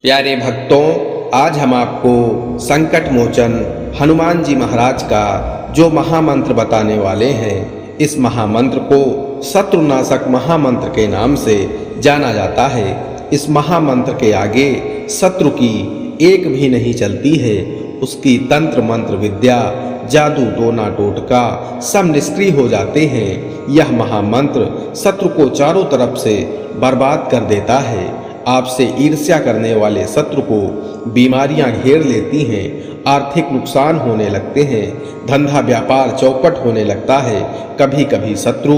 प्यारे भक्तों, आज हम आपको संकट मोचन हनुमान जी महाराज का जो महामंत्र बताने वाले हैं। इस महामंत्र को शत्रुनाशक महामंत्र के नाम से जाना जाता है। इस महामंत्र के आगे शत्रु की एक भी नहीं चलती है। उसकी तंत्र मंत्र विद्या, जादू, टोना टोटका सब निष्क्रिय हो जाते हैं। यह महामंत्र शत्रु को चारों तरफ से बर्बाद कर देता है। आपसे ईर्ष्या करने वाले शत्रु को बीमारियां घेर लेती हैं, आर्थिक नुकसान होने लगते हैं, धंधा व्यापार चौपट होने लगता है, कभी कभी शत्रु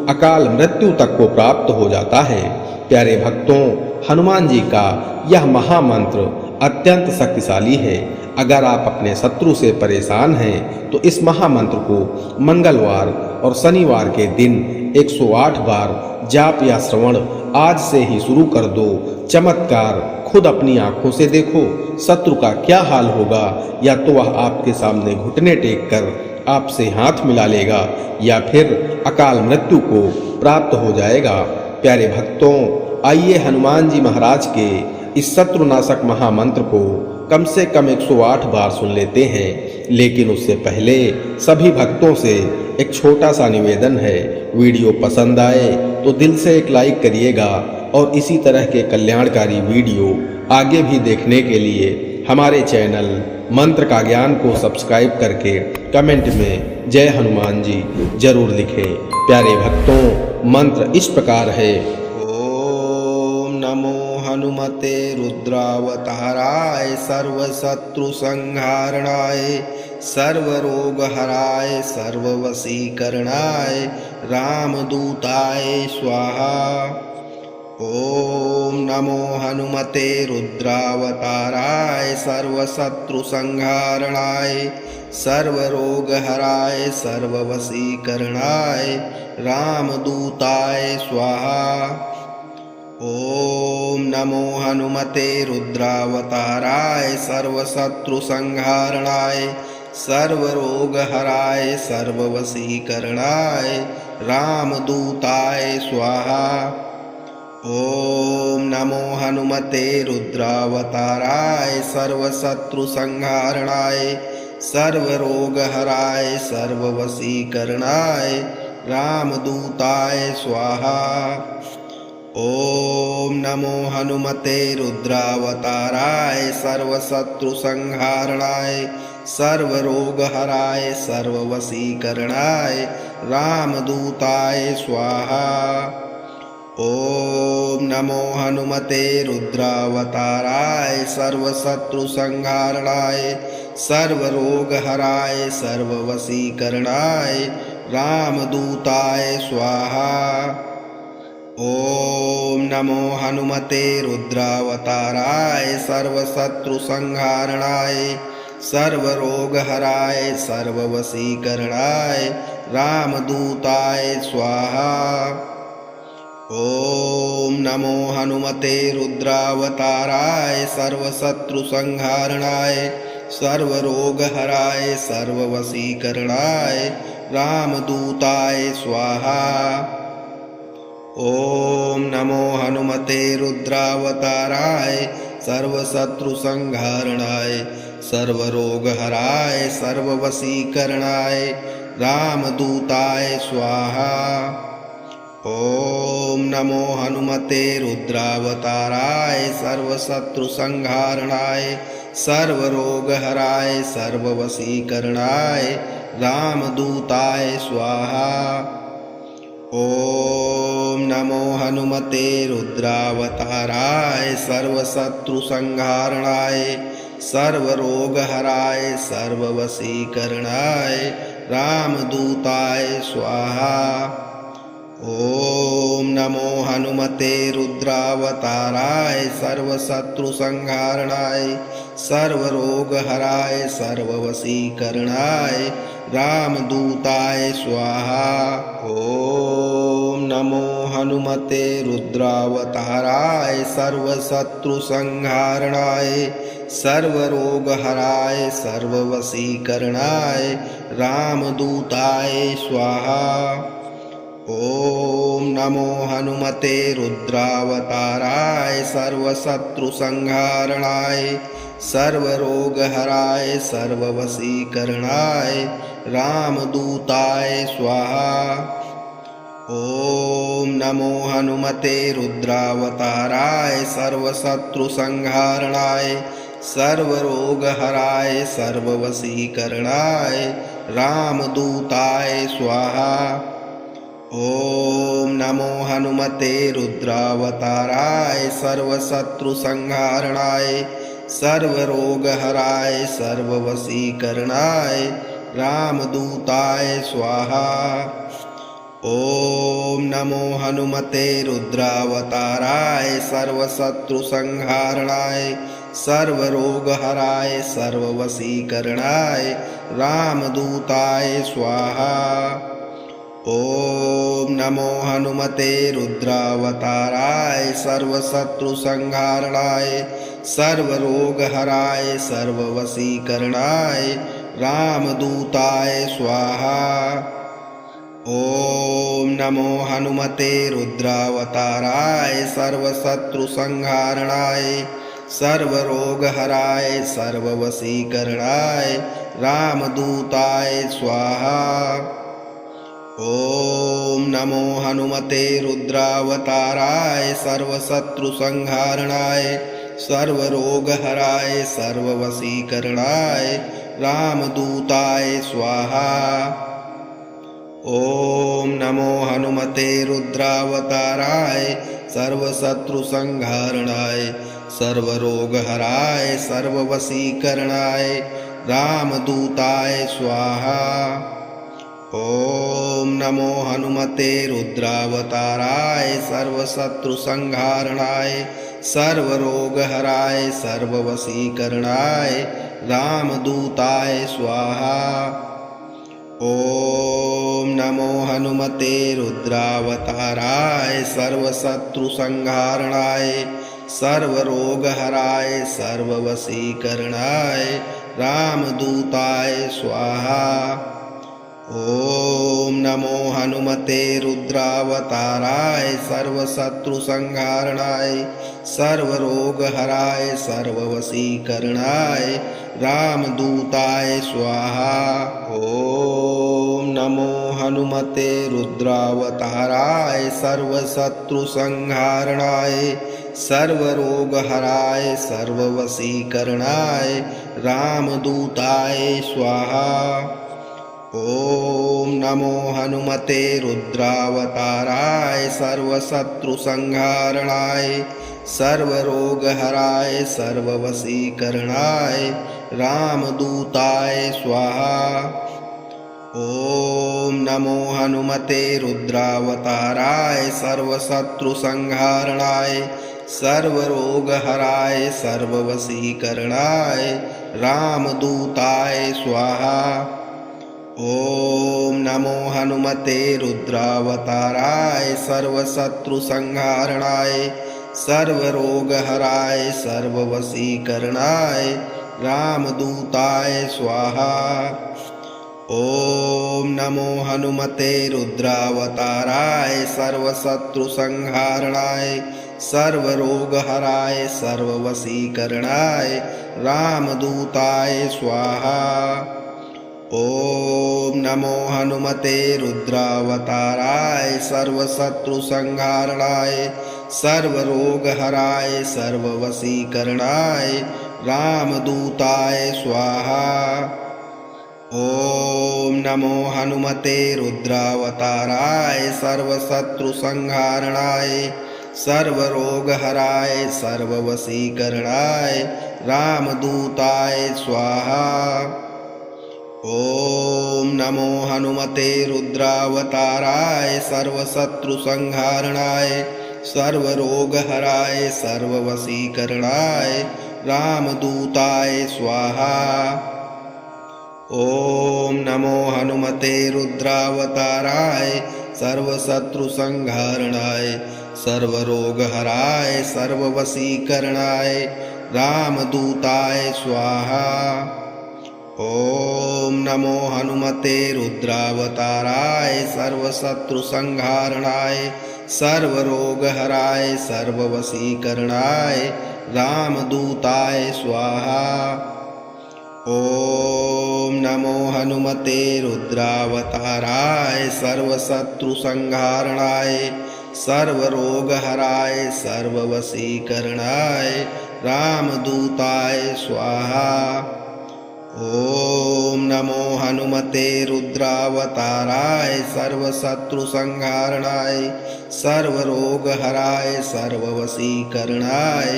अकाल मृत्यु तक को प्राप्त हो जाता है। प्यारे भक्तों, हनुमान जी का यह महामंत्र अत्यंत शक्तिशाली है। अगर आप अपने शत्रु से परेशान हैं तो इस महामंत्र को मंगलवार और शनिवार के दिन 108 बार जाप या श्रवण आज से ही शुरू कर दो। चमत्कार खुद अपनी आंखों से देखो। शत्रु का क्या हाल होगा, या तो वह आपके सामने घुटने टेक कर आपसे हाथ मिला लेगा या फिर अकाल मृत्यु को प्राप्त हो जाएगा। प्यारे भक्तों, आइए हनुमान जी महाराज के इस शत्रुनाशक महामंत्र को कम से कम 108 बार सुन लेते हैं। लेकिन उससे पहले सभी भक्तों से एक छोटा सा निवेदन है। वीडियो पसंद आए तो दिल से एक लाइक करिएगा और इसी तरह के कल्याणकारी वीडियो आगे भी देखने के लिए हमारे चैनल मंत्र का ज्ञान को सब्सक्राइब करके कमेंट में जय हनुमान जी जरूर लिखें। प्यारे भक्तों, मंत्र इस प्रकार है। ओम नमो हनुमते रुद्रावताराय सर्वशत्रु संहारणाय सर्वरोगहराय सर्ववशीकरणाय रामदूताय स्वाहा। ओम नमो हनुमते रुद्रावताराय सर्वशत्रु संहारणाय सर्वरोगहराय सर्ववशीकरणाय रामदूताय स्वाहा। ओम नमो हनुमते रुद्रावताराय सर्वशत्रु संहारणाय सर्वरोगहराय सर्ववशीकरणाय रामदूताय स्वाहा। ओम नमो हनुमते रुद्रावताराय सर्वशत्रु संहारणाय सर्वरोगहराय सर्ववशीकरणाय रामदूताय स्वाहा। ओम नमो हनुमते रुद्रावताराय सर्वशत्रु संहारणाय सर्वरोगहराय सर्ववशीकरणाय रामदूताय स्वाहा। ओम नमो हनुमते रुद्रावताराय सर्वशत्रु संहारणाय सर्वरोगहराय सर्ववशीकरणाय रामदूताय स्वाहा। ओम नमो हनुमते रुद्रावताराय सर्वशत्रु संहारणाय सर्वरोगहराय सर्ववशीकरणाय रामदूताय स्वाहा। ओम नमो हनुमते रुद्रावताराय सर्वशत्रु संहारणाय सर्वरोगहराय सर्ववशीकरणाय रामदूताय स्वाहा। ओम नमो हनुमते रुद्रावताराय सर्वशत्रु संहारणाय सर्वरोगहराय सर्ववशीकरणाय रामदूताय स्वाहा। ओम नमो हनुमते रुद्रावताराय सर्वशत्रु संहारणाय सर्वरोगहराय सर्ववशीकरणाय रामदूताय स्वाहा। ओम नमो हनुमते रुद्रावताराय सर्वशत्रु संहारणाय सर्वरोगहराय सर्ववशीकरणाय रामदूताय स्वाहा। ओम नमो हनुमते रुद्रावताराय सर्वशत्रु संहारणाय सर्वरोगहराय सर्ववशीकरणाय रामदूताय स्वाहा। ओम नमो हनुमते रुद्रावताराय सर्वशत्रु संहारणाय सर्वरोगहराय सर्ववशीकरणाय रामदूताय स्वाहा। ॐ नमो हनुमते रुद्रावताराय सर्वशत्रुसंहारणाय सर्वरोगहराय सर्ववशीकरणाय रामदूताय स्वाहा। ॐ नमो हनुमते रुद्रावताराय सर्वशत्रुसंहारणाय सर्वरोगहराय सर्ववशीकरणाय रामदूताय स्वाहा। ॐ नमो हनुमते रुद्रावताराय सर्वशत्रुसंहारणाय सर्वरोगहराय सर्ववशीकरणाय रामदूताय स्वाहा। ॐ नमो हनुमते रुद्रावताराय सर्वशत्रुसंहारणाय सर्वरोगहराय सर्ववशीकरणाय रामदूताय स्वाहा। ॐ नमो हनुमते रुद्रावताराय सर्वशत्रुसंहारणाय सर्वरोगहराय सर्ववशीकरणाय रामदूताय स्वाहा। ॐ नमो हनुमते रुद्रावताराय सर्वशत्रुसंहारणाय सर्वरोगहराय सर्ववशीकरणाय रामदूताय स्वाहा। ॐ नमो हनुमते रुद्रावताराय सर्वशत्रुसंहारणाय सर्वरोगहराय सर्ववशीकरणाय रामदूताय स्वाहा। ॐ नमो हनुमते रुद्रावताराय सर्वशत्रुसंहारणाय सर्वरोगहराय सर्ववशीकरणाय रामदूताय स्वाहा। ॐ नमो हनुमते रुद्रावताराय सर्वशत्रुसंहारणाय सर्वरोगहराय सर्ववशीकरणाय रामदूताय स्वाहा। ॐ नमो हनुमते रुद्रावताराय सर्वशत्रुसंहारणाय सर्वरोगहराय सर्ववशीकरणाय रामदूताय स्वाहा। ॐ नमो हनुमते रुद्रावताराय सर्वशत्रुसंहारणाय सर्वरोगहराय सर्ववशीकरणाय रामदूताय स्वाहा। ॐ नमो हनुमते रुद्रावताराय सर्वशत्रुसंहारणाय सर्वरोगहराय सर्ववशीकरणाय रामदूताय स्वाहा। ॐ नमो हनुमते रुद्रावताराय सर्वशत्रुसंहारणाय सर्वरोगहराय सर्ववशीकरणाय रामदूताय स्वाहा। ॐ नमो हनुमते रुद्रावताराय सर्वशत्रुसंहारणाय सर्वरोगहराय सर्ववशीकरणाय रामदूताय स्वाहा। ॐ नमो हनुमते रुद्रावताराय सर्वशत्रुसंहारणाय सर्वरोगहराय सर्ववशीकरणाय रामदूताय स्वाहा। ॐ नमो हनुमते रुद्रावताराय सर्वशत्रुसंहारणाय सर्वरोगहराय सर्ववशीकरणाय रामदूताय स्वाहा। ॐ नमो हनुमते रुद्रावताराय सर्वशत्रुसंहारणाय सर्वरोगहराय सर्ववशीकरणाय रामदूताय स्वाहा। ॐ नमो हनुमते रुद्रावताराय सर्वशत्रुसंहारणाय सर्वरोगहराय सर्ववशीकरणाय रामदूताय स्वाहा। ॐ नमो हनुमते रुद्रावताराय सर्वशत्रुसंहारणाय सर्वरोगहराय सर्ववशीकरणाय रामदूताय स्वाहा। ॐ नमो हनुमते रुद्रावताराय सर्वशत्रुसंहारणाय सर्वरोगहराय सर्ववशीकरणाय रामदूताय स्वाहा। ॐ नमो हनुमते रुद्रावताराय सर्वशत्रुसंहारणाय सर्वरोगहराय सर्ववशीकरणाय रामदूताय स्वाहा। ॐ नमो हनुमते रुद्रावताराय सर्वशत्रुसंहारणाय सर्वरोगहराय सर्ववशीकरणाय रामदूताय स्वाहा। ॐ नमो हनुमते रुद्रावताराय सर्वशत्रुसंहारणाय सर्वरोगहराय सर्ववशीकरणाय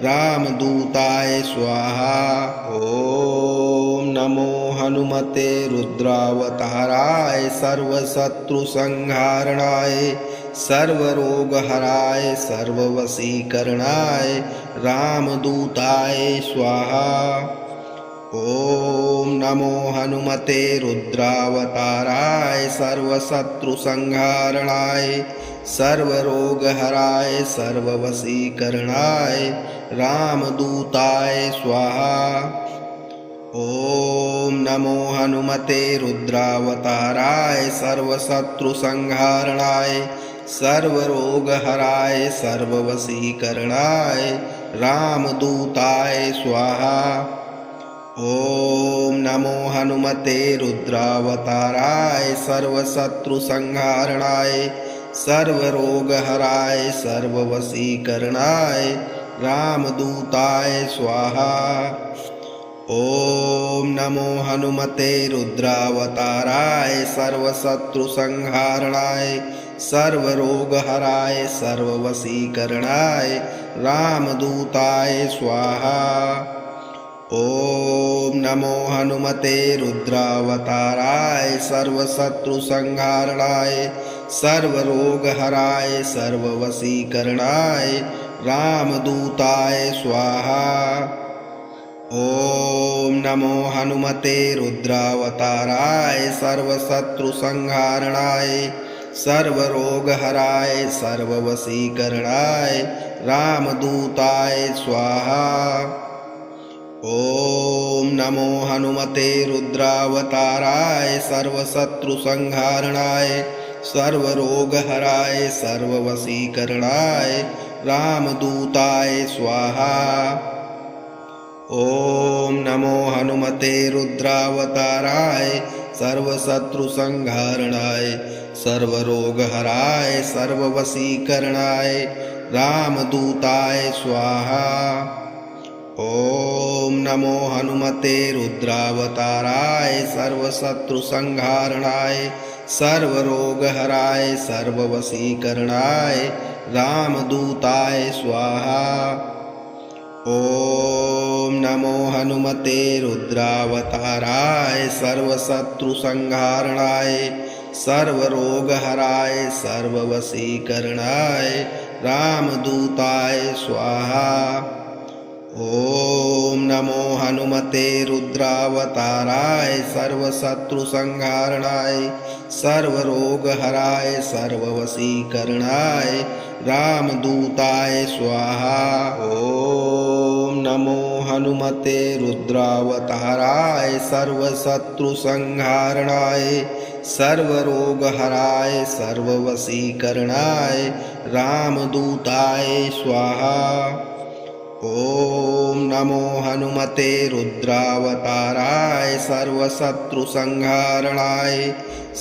रामदूताय स्वाहा। ॐ नमो हनुमते रुद्रावताराय सर्वशत्रुसंहारणाय सर्वरोगहराय सर्ववशीकरणाय रामदूताय स्वाहा। ॐ नमो हनुमते रुद्रावताराय सर्वशत्रुसंहारणाय सर्वरोगहराय सर्ववशीकरणाय रामदूताय स्वाहा। ॐ नमो हनुमते रुद्रावताराय सर्वशत्रुसंहारणाय सर्वरोगहराय सर्ववशीकरणाय रामदूताय स्वाहा। ॐ नमो हनुमते रुद्रावताराय सर्वशत्रुसंहारणाय सर्वरोगहराय सर्ववशीकरणाय रामदूताय स्वाहा। ॐ नमो हनुमते रुद्रावताराय सर्वशत्रुसंहारणाय सर्वरोगहराय सर्ववशीकरणाय रामदूताय स्वाहा। ॐ नमो हनुमते रुद्रावताराय सर्वशत्रुसंहारणाय सर्वरोगहराय सर्ववशीकरणाय रामदूताय स्वाहा। ॐ नमो हनुमते रुद्रावताराय सर्वशत्रुसंहारणाय सर्वरोगहराय सर्ववशीकरणाय रामदूताय स्वाहा। ॐ नमो हनुमते रुद्रावताराय सर्वशत्रुसंहारणाय सर्वरोगहराय सर्ववशीकरणाय रामदूताय स्वाहा। ॐ नमो हनुमते रुद्रावताराय सर्वशत्रुसंहारणाय सर्वरोगहराय सर्ववशीकरणाय रामदूताय स्वाहा। ॐ नमो हनुमते रुद्रावताराय सर्वशत्रुसंहारणाय सर्वरोगहराय सर्ववशीकरणाय रामदूताय स्वाहा। ॐ नमो हनुमते रुद्रावताराय सर्वशत्रुसंहारणाय सर्वरोगहराय सर्ववशीकरणाय रामदूताय स्वाहा। ॐ नमो हनुमते रुद्रावताराय सर्वशत्रुसंहारणाय सर्वरोगहराय सर्ववशीकरणाय रामदूताय स्वाहा। ॐ नमो हनुमते रुद्रावताराय सर्वशत्रुसंहारणाय सर्वरोगहराय सर्ववशीकरणाय रामदूताय स्वाहा। ॐ नमो हनुमते रुद्रावताराय सर्वशत्रुसंहारणाय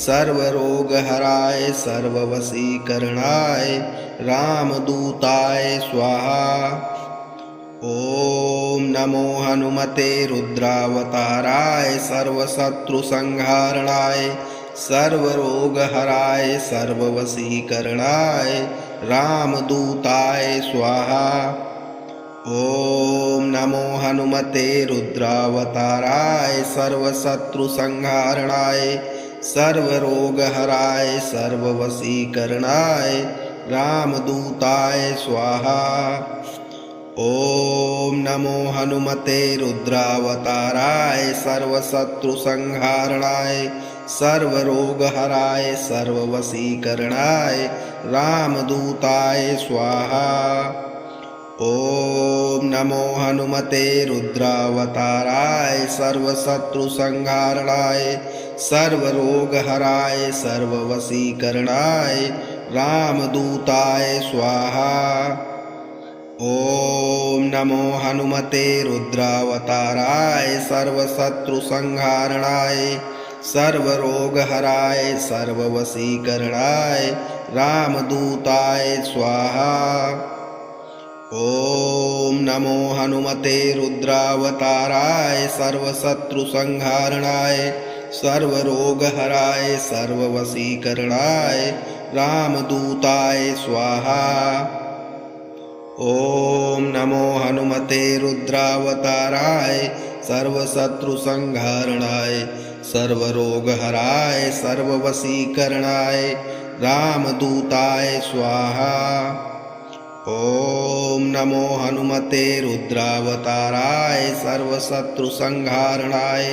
सर्वरोगहराय सर्ववशीकरणाय रामदूताय स्वाहा। ॐ नमो हनुमते रुद्रावताराय सर्वशत्रुसंहारणाय सर्वरोगहराय सर्ववशीकरणाय रामदूताय स्वाहा। ॐ नमो हनुमते रुद्रावताराय सर्वशत्रुसंहारणाय सर्वरोगहराय सर्ववशीकरणाय रामदूताय स्वाहा। ॐ नमो हनुमते रुद्रावताराय सर्वशत्रुसंहारणाय सर्वरोगहराय सर्ववशीकरणाय रामदूताय स्वाहा। ॐ नमो हनुमते रुद्रावताराय सर्वशत्रुसंहारणाय सर्वरोगहराय सर्ववशीकरणाय रामदूताय स्वाहा। ॐ नमो हनुमते रुद्रावताराय सर्वशत्रुसंहारणाय सर्वरोगहराय सर्ववशीकरणाय रामदूताय स्वाहा। ॐ नमो हनुमते रुद्रावताराय सर्वशत्रुसंहारणाय सर्वरोगहराय सर्ववशीकरणाय रामदूताय स्वाहा। ॐ नमो हनुमते रुद्रावताराय सर्वशत्रुसंहारणाय सर्वरोगहराय सर्ववशीकरणाय रामदूताय स्वाहा। ॐ नमो हनुमते रुद्रावताराय सर्वशत्रुसंहारणाय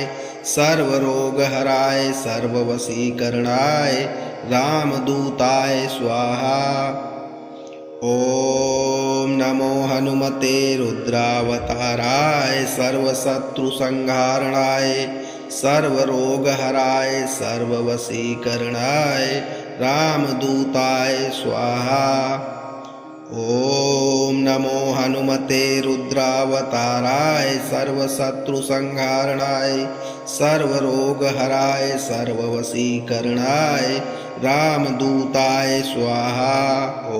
सर्वरोगहराय सर्ववशीकरणाय रामदूताय स्वाहा। ॐ नमो हनुमते रुद्रावताराय सर्वशत्रुसंहारणाय सर्वरोगहराय सर्ववशीकरणाय रामदूताय स्वाहा। ॐ नमो हनुमते रुद्रावताराय सर्वशत्रुसंहारणाय सर्वरोगहराय सर्ववशीकरणाय रामदूताय स्वाहा। ॐ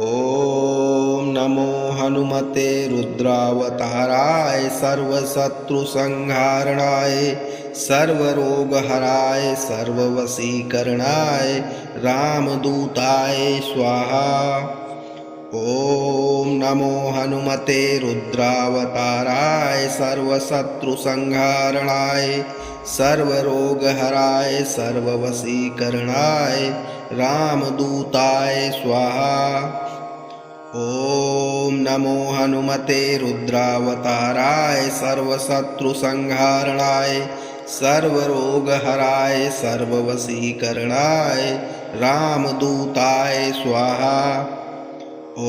नमो हनुमते रुद्रावताराय सर्वशत्रुसंहारणाय सर्वरोगहराय सर्ववशीकरणाय रामदूताय स्वाहा। ॐ नमो हनुमते रुद्रावताराय सर्वशत्रुसंहारणाय सर्वरोगहराय सर्ववशीकरणाय रामदूताय स्वाहा। ॐ नमो हनुमते रुद्रावताराय सर्वशत्रुसंहारणाय सर्वरोगहराय सर्ववशीकरणाय रामदूताय स्वाहा। ॐ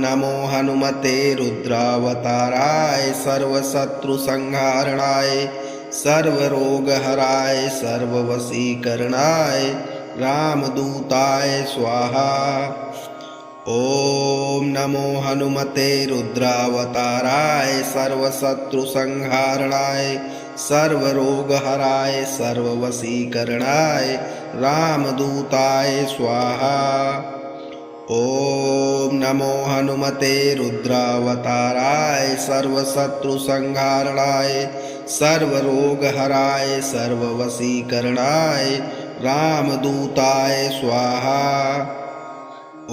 नमो हनुमते रुद्रावताराय सर्वशत्रुसंहारणाय सर्वरोगहराय सर्ववशीकरणाय रामदूताय स्वाहा। ॐ नमो हनुमते रुद्रावताराय सर्वशत्रुसंहारणाय सर्वरोगहराय सर्ववशीकरणाय रामदूताय स्वाहा। ॐ नमो हनुमते रुद्रावताराय सर्वशत्रुसंहारणाय सर्वरोगहराय सर्ववशीकरणाय रामदूताय स्वाहा। ॐ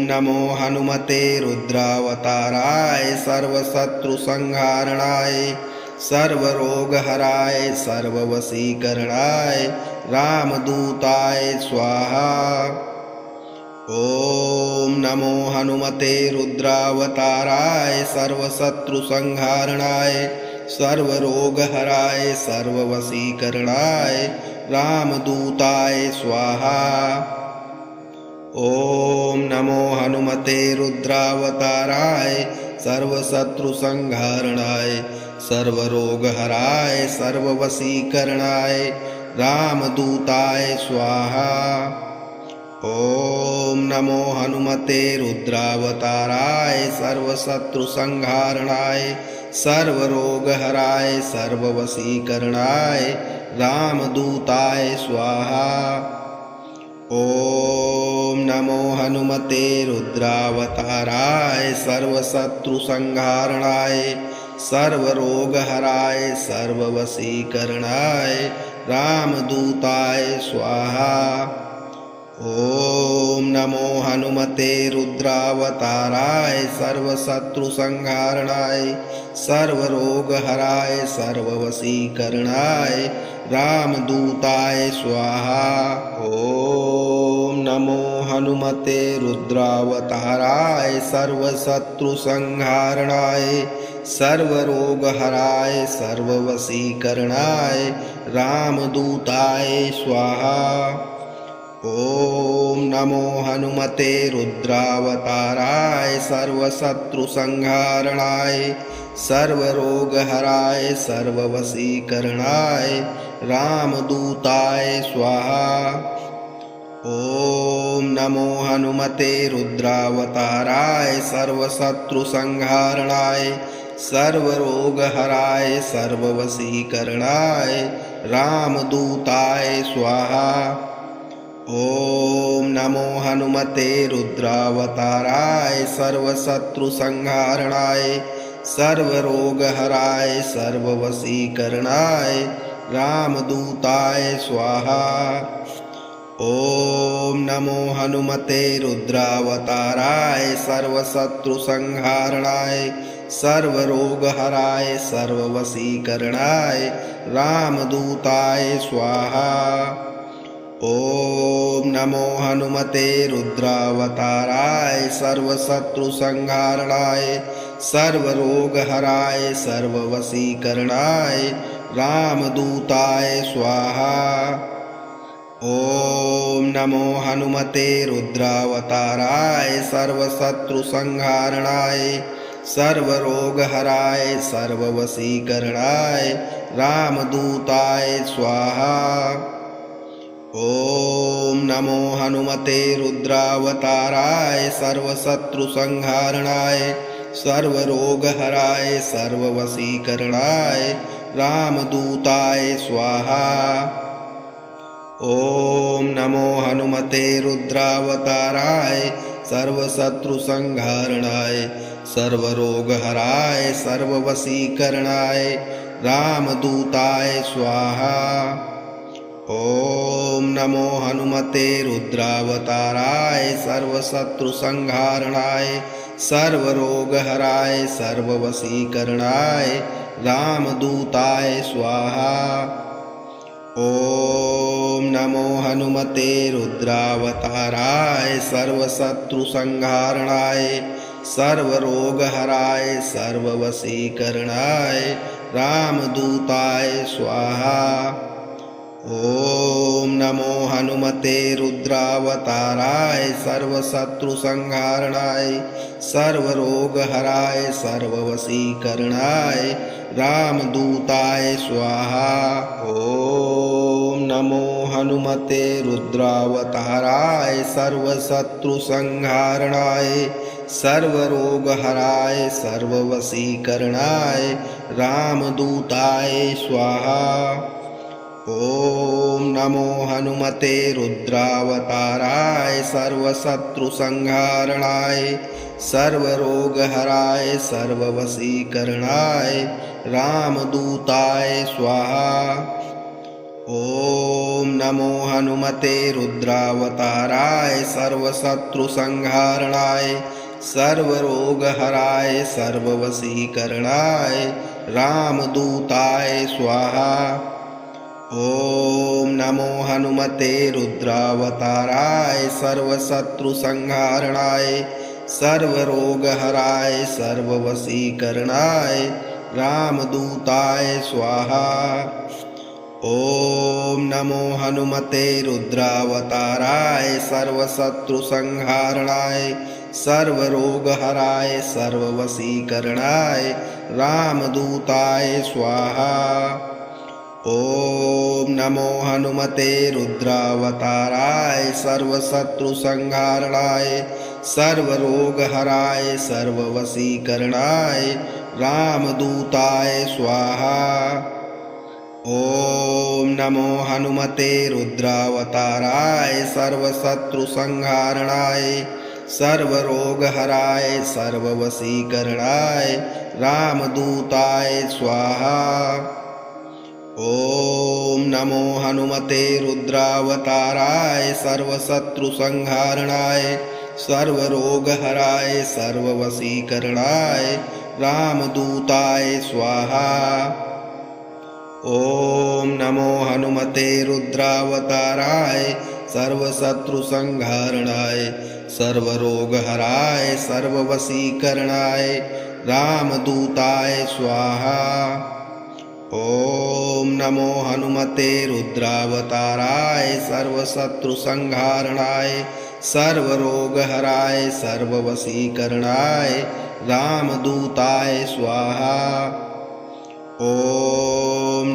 नमो हनुमते रुद्रावताराय सर्वशत्रुसंहारणाय सर्वरोगहराय सर्ववशीकरणाय रामदूताय स्वाहा। ॐ नमो हनुमते रुद्रावताराय सर्वशत्रुसंहारणाय सर्वरोगहराय सर्ववशीकरणाय रामदूताय स्वाहा। ॐ नमो हनुमते रुद्रावताराय सर्वशत्रुसंहारणाय सर्वरोगहराय सर्ववशीकरणाय रामदूताय स्वाहा। ॐ नमो हनुमते रुद्रावताराय सर्वशत्रुसंहारणाय सर्वरोगहराय सर्ववशीकरणाय रामदूताय स्वाहा। ॐ नमो हनुमते रुद्रावताराय सर्वशत्रुसंहारणाय सर्वरोगहराय सर्ववशीकरणाय रामदूताय स्वाहा। ॐ नमो हनुमते रुद्रावताराय सर्वशत्रुसंहारणाय सर्वरोगहराय सर्ववशीकरणाय रामदूताय स्वाहा। ॐ नमो हनुमते रुद्रावताराय सर्वशत्रुसंहारणाय सर्वरोगहराय सर्ववशीकरणाय रामदूताय स्वाहा। ॐ नमो हनुमते रुद्रावताराय सर्वशत्रुसंहारणाय सर्वरोगहराय सर्ववशीकरणाय रामदूताय स्वाहा। ॐ नमो हनुमते रुद्रावताराय सर्वशत्रुसंहारणाय सर्वरोगहराय सर्ववशीकरणाय रामदूताय स्वाहा। ॐ नमो हनुमते रुद्रावताराय सर्वशत्रुसंहारणाय सर्वरोगहराय सर्ववशीकरणाय रामदूताय स्वाहा। ॐ नमो हनुमते रुद्रावताराय सर्वशत्रुसंहारणाय सर्वरोगहराय सर्ववशीकरणाय रामदूताय स्वाहा। ॐ नमो हनुमते रुद्रावताराय सर्वशत्रुसंहारणाय सर्वरोगहराय सर्ववशीकरणाय रामदूताय स्वाहा। ॐ नमो हनुमते रुद्रावताराय सर्वशत्रुसंहारणाय सर्वरोगहराय सर्ववशीकरणाय रामदूताय स्वाहा। ॐ नमो हनुमते रुद्रावताराय सर्वशत्रुसंहारणाय सर्वरोगहराय सर्ववशीकरणाय रामदूताय स्वाहा। ॐ नमो हनुमते रुद्रावताराय सर्वशत्रुसंहारणाय सर्वरोगहराय सर्ववशीकरणाय रामदूताय स्वाहा। ॐ नमो हनुमते रुद्रावताराय सर्वशत्रुसंहारणाय सर्वरोगहराय सर्ववशीकरणाय रामदूताय स्वाहा। ॐ नमो हनुमते रुद्रावताराय सर्वशत्रुसंहारणाय सर्वरोगहराय सर्ववशीकरणाय रामदूताय स्वाहा। ॐ नमो हनुमते रुद्रावताराय सर्वशत्रुसंहारणाय सर्वरोगहराय सर्ववशीकरणाय रामदूताय स्वाहा। ॐ नमो हनुमते रुद्रावताराय सर्वशत्रुसंहारणाय सर्वरोगहराय सर्ववशीकरणाय रामदूताय स्वाहा। ॐ नमो हनुमते रुद्रावताराय सर्वशत्रुसंहारणाय सर्वरोगहराय सर्ववशीकरणाय रामदूताय स्वाहा। ॐ नमो हनुमते रुद्रावताराय सर्वशत्रुसंहारणाय सर्वरोगहराय सर्ववशीकरणाय रामदूताय स्वाहा। ॐ नमो हनुमते रुद्रावताराय सर्वशत्रुसंहारणाय सर्वरोगहराय सर्ववशीकरणाय रामदूताय स्वाहा। ॐ नमो हनुमते रुद्रावताराय सर्वशत्रुसंहारणाय सर्वरोगहराय सर्ववशीकरणाय रामदूताय स्वाहा। ॐ नमो हनुमते रुद्रावताराय सर्वशत्रुसंहारणाय सर्वरोगहराय सर्ववशीकरणाय रामदूताय स्वाहा। ॐ नमो हनुमते रुद्रावताराय सर्वशत्रुसंहारणाय सर्वरोगहराय सर्ववशीकरणाय रामदूताय स्वाहा। ॐ नमो हनुमते रुद्रावताराय सर्वशत्रुसंहारणाय सर्वरोगहराय सर्ववशीकरणाय रामदूताय स्वाहा। ॐ नमो हनुमते रुद्रावताराय सर्वशत्रुसंहारणाय सर्वरोगहराय सर्ववशीकरणाय रामदूताय स्वाहा। ॐ नमो हनुमते रुद्रावताराय सर्वशत्रुसंहारणाय सर्वरोगहराय सर्ववशीकरणाय रामदूताय स्वाहा। ॐ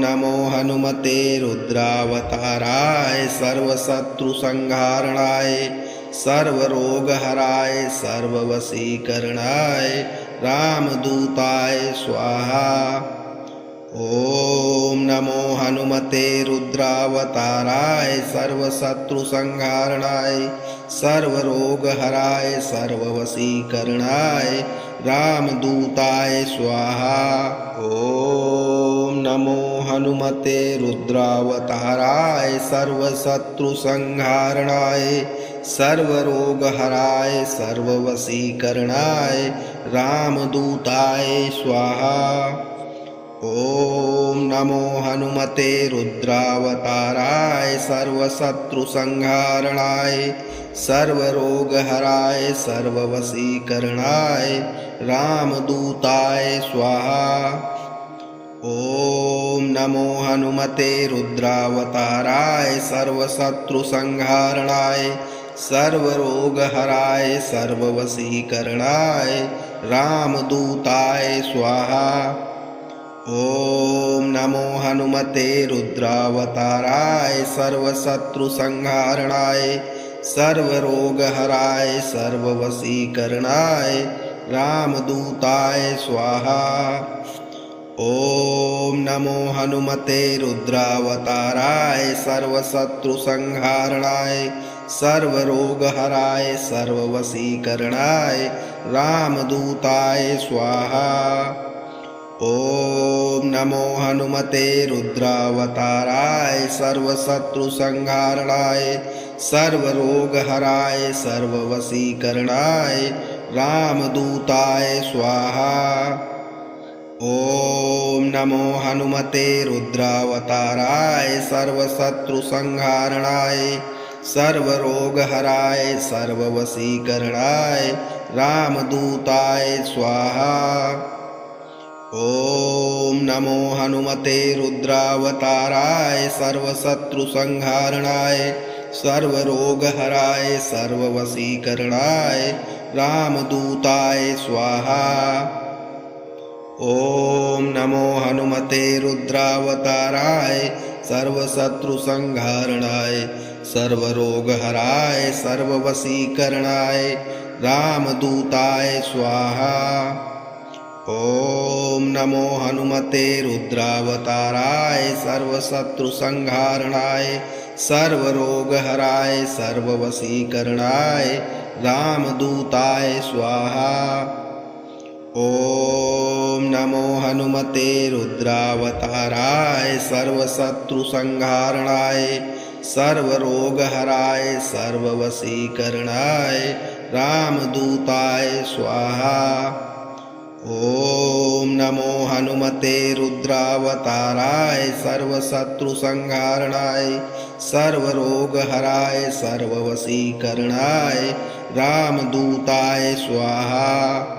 नमो हनुमते रुद्रावताराय सर्वशत्रुसंहारणाय सर्वरोगहराय सर्ववशीकरणाय रामदूताय स्वाहा। ॐ नमो हनुमते रुद्रावताराय सर्वशत्रुसंहारणाय सर्वरोगहराय सर्ववशीकरणाय रामदूताय स्वाहा। ॐ नमो हनुमते रुद्रावताराय सर्वशत्रुसंहारणाय सर्वरोगहराय सर्ववशीकरणाय रामदूताय स्वाहा। ॐ नमो हनुमते रुद्रावताराय सर्वशत्रुसंहारणाय सर्वरोगहराय सर्ववशीकरणाय रामदूताय स्वाहा। ॐ नमो हनुमते रुद्रावताराय सर्वशत्रुसंहारणाय सर्वरोगहराय सर्ववशीकरणाय रामदूताय स्वाहा। ॐ नमो हनुमते रुद्रावताराय सर्वशत्रुसंहारणाय सर्वरोगहराय सर्ववशीकरणाय रामदूताय स्वाहा। ॐ नमो हनुमते रुद्रावताराय सर्वशत्रुसंहारणाय सर्वरोगहराय सर्ववशीकरणाय रामदूताय स्वाहा। ॐ नमो हनुमते रुद्रावताराय सर्वशत्रुसंहारणाय सर्वरोगहराय सर्ववशीकरणाय रामदूताय स्वाहा। ॐ नमो हनुमते रुद्रावताराय सर्वशत्रुसंहारणाय सर्वरोगहराय सर्ववशीकरणाय रामदूताय स्वाहा। ॐ नमो हनुमते रुद्रावताराय सर्वशत्रुसंहारणाय सर्वरोगहराय सर्ववशीकरणाय रामदूताय स्वाहा। ॐ नमो हनुमते रुद्रावताराय सर्वशत्रुसंहारणाय सर्वरोगहराय सर्ववशीकरणाय रामदूताय स्वाहा। ॐ नमो हनुमते रुद्रावताराय सर्वशत्रुसंहारणाय सर्वरोगहराय सर्ववशीकरणाय रामदूताय स्वाहा। ॐ नमो हनुमते रुद्रावताराय सर्वशत्रुसंहारणाय सर्वरोगहराय सर्ववशीकरणाय रामदूताय स्वाहा। ॐ नमो हनुमते रुद्रावताराय सर्वशत्रुसंहारणाय सर्वरोगहराय सर्ववशीकरणाय रामदूताय स्वाहा।